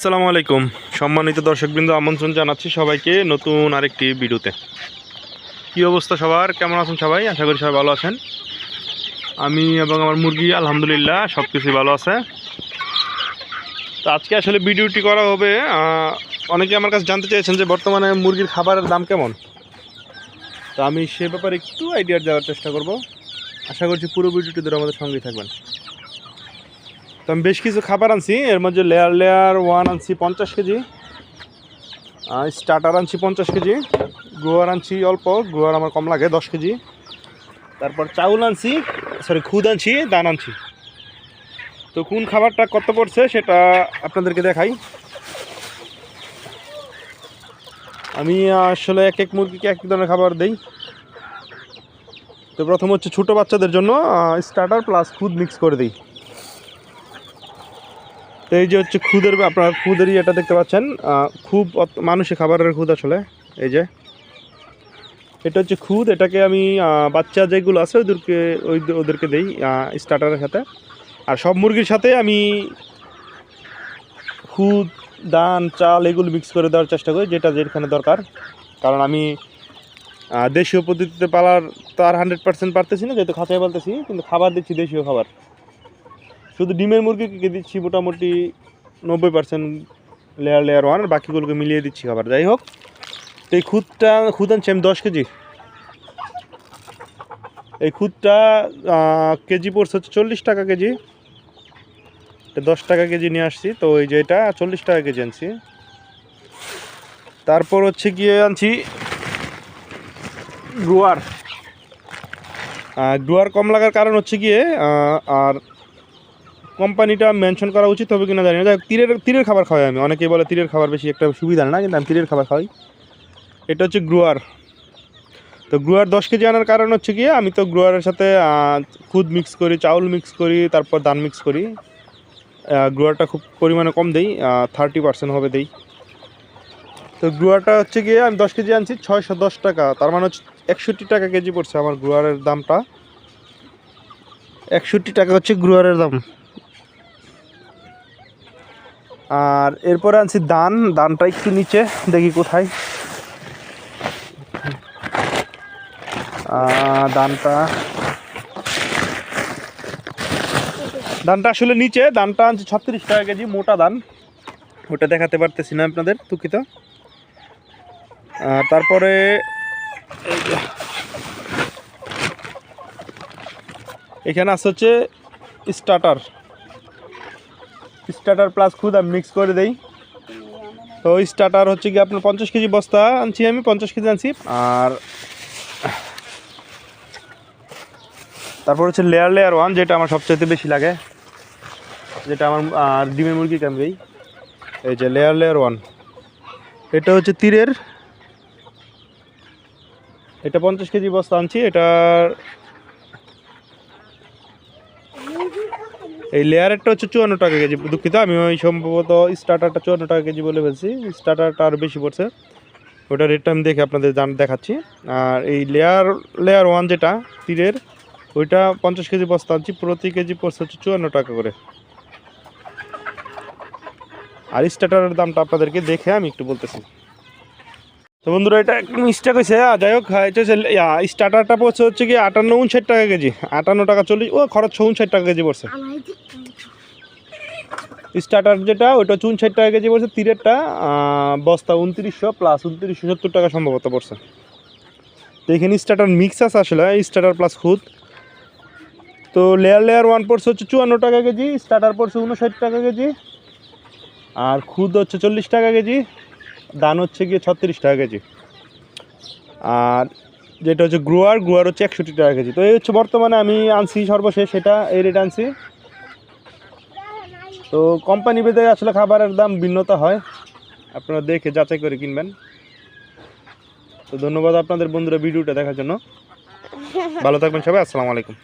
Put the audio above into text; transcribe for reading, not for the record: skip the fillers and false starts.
আসসালামু আলাইকুম সম্মানিত দর্শকবৃন্দ, আমন্ত্রণ জানাচ্ছি সবাইকে নতুন আরেকটি ভিডিওতে। কি অবস্থা সবার, কেমন আছেন সবাই? আশা করি সবাই ভালো আছেন। আমি এবং আমার মুরগি আলহামদুলিল্লাহ সব কিছুই ভালো আছে। তো আজকে আসলে ভিডিওটি করা হবে, অনেকে আমার কাছে জানতে চেয়েছেন যে বর্তমানে মুরগির খাবারের দাম কেমন। তো আমি সে ব্যাপারে একটু আইডিয়া দেওয়ার চেষ্টা করব। আশা করছি পুরো ভিডিওটি ধরে আমাদের সঙ্গেই থাকবেন। তো আমি বেশ কিছু খাবার আনছি, এর মধ্যে লেয়ার ওয়ান আনছি 50 কেজি, স্টার্টার আনছি 50 কেজি, গ্রোয়ার আনছি অল্প, গ্রোয়ার আমার কম লাগে 10 কেজি, তারপর চাউল আনছি, খুদ আনছি, দান আনছি। তো কোন খাবারটা কত পড়ছে সেটা আপনাদেরকে দেখাই। আমি আসলে এক এক মুরগিকে এক ধরনের খাবার দেই। তো প্রথম হচ্ছে ছোটো বাচ্চাদের জন্য স্টার্টার প্লাস খুদ মিক্স করে দিই। তো এই যে হচ্ছে খুদের, আপনার খুদেরই এটা দেখতে পাচ্ছেন, খুব মানুষের খাবারের খুদ আসলে। এই যে এটা হচ্ছে খুদ, এটাকে আমি বাচ্চা যেগুলো আছে ওদেরকে দেই স্টার্টারের সাথে। আর সব মুরগির সাথে আমি খুদ, দান, চাল এগুলো মিক্স করে দেওয়ার চেষ্টা করি, যেটা যেখানে দরকার। কারণ আমি দেশীয় পদ্ধতিতে পালার তো আর 100% পারতেছি না, যেহেতু খাঁচায় পালতেছি, কিন্তু খাবার দিচ্ছি দেশীয় খাবার। শুধু ডিমের মুরগিকে দিচ্ছি মোটামুটি 90% লেয়ার ওয়ান, আর বাকিগুলোকে মিলিয়ে দিচ্ছি খাবার। যাই হোক, তো এই খুদ আনছি আমি 10 কেজি। এই খুদটা কেজি পড়ছে হচ্ছে 40 টাকা কেজি। 10 টাকা কেজি নিয়ে আসছি। তো এই যে এটা 40 টাকা কেজি আনছি। তারপর হচ্ছে গিয়ে আনছি গ্রোয়ার কম লাগার কারণ হচ্ছে গিয়ে, আর কোম্পানিটা মেনশন করা উচিত হবে কিনা জানি না। যাই হোক, তীরের খাবার খাওয়াই আমি। অনেকেই বলে তীরের খাবার বেশি একটা সুবিধা না, কিন্তু আমি তীরের খাবার খাওয়াই। এটা হচ্ছে গ্রোয়ার। তো গ্রোয়ার 10 কেজি আনার কারণ হচ্ছে গিয়ে, আমি তো গ্রোয়ারের সাথে খুদ মিক্স করি, চাউল মিক্স করি, তারপর ধান মিক্স করি। গ্রোয়ারটা খুব পরিমাণে কম দেই, 30% হবে দেই। তো গ্রোয়ারটা হচ্ছে গিয়ে আমি 10 কেজি আনছি 610 টাকা, তার মানে হচ্ছে 61 টাকা কেজি পড়ছে আমার গ্রোয়ারের দামটা। 61 টাকা হচ্ছে গ্রোয়ারের দাম। আর এরপরে আনছি দানটা একটু নিচে, দেখি কোথায় দানটা আসলে নিচে। দানটা আনছি 36 টাকা কেজি, মোটা দান, ওটা দেখাতে পারতেছি না আপনাদের, দুঃখিত। তারপরে এখানে আছে হচ্ছে স্টার্টার প্লাস খুদ আমি মিক্স করে দেই। তো স্টার্টার হচ্ছে কি আপনার 50 কেজি বস্তা আনছি আমি, 50 কেজি আনছি। আর তারপর হচ্ছে লেয়ার ওয়ান, যেটা আমার সবচাইতে বেশি লাগে, যেটা আমার ডিমের মুরগিকে আমি দিই। এই যে লেয়ার ওয়ান, এটা হচ্ছে তীরের, এটা 50 কেজি বস্তা আনছি। এই লেয়ারেরটা হচ্ছে 54 টাকা কেজি, দুঃখিত, আমি ওই সম্ভবত স্টার্টারটা 54 টাকা কেজি বলে ফেলছি। স্টার্টারটা আরও বেশি পড়ছে, ওটা রেটটা আমি দেখে আপনাদের দেখাচ্ছি। আর এই লেয়ার ওয়ান যেটা তীরের, ওইটা 50 কেজি বস্তা আনছি, প্রতি কেজি পড়ছে হচ্ছে 54 টাকা করে। আর স্টার্টারের দামটা আপনাদেরকে দেখে আমি একটু বলতেছি। তো বন্ধুরা, এটা একটু মিস্টেক হয়েছে। যাই হোক, এটা হচ্ছে স্টার্টারটা পড়ছে হচ্ছে কি 58-59 টাকা কেজি, 58 টাকা 40, খরচ 59 টাকা কেজি পড়ছে। স্টার্টার যেটা, ওইটা 59 টাকা কেজি পড়ছে। তীরেরটা বস্তা 2900 প্লাস 2970 টাকা সম্ভবত পড়ছে। তো এখানে স্টার্টার মিক্স আছে আসলে, স্টার্টার প্লাস খুদ। তো লেয়ার ওয়ান পড়ছে হচ্ছে 54 টাকা কেজি, স্টার্টার পড়ছে 59 টাকা কেজি, আর খুদ হচ্ছে 40 টাকা কেজি, দান হচ্ছে গিয়ে 36 টাকা কেজি। আর যেটা হচ্ছে গ্রোয়ার হচ্ছে 61 টাকা কেজি। তো এই হচ্ছে বর্তমানে আমি আনছি সর্বশেষ, সেটা এই রেট আনছি। তো কোম্পানি ভেদে আসলে খাবারের দাম ভিন্নতা হয়, আপনারা দেখে যাচাই করে কিনবেন। তো ধন্যবাদ আপনাদের বন্ধুরা ভিডিওটা দেখার জন্য। ভালো থাকবেন সবাই, আসসালামু আলাইকুম।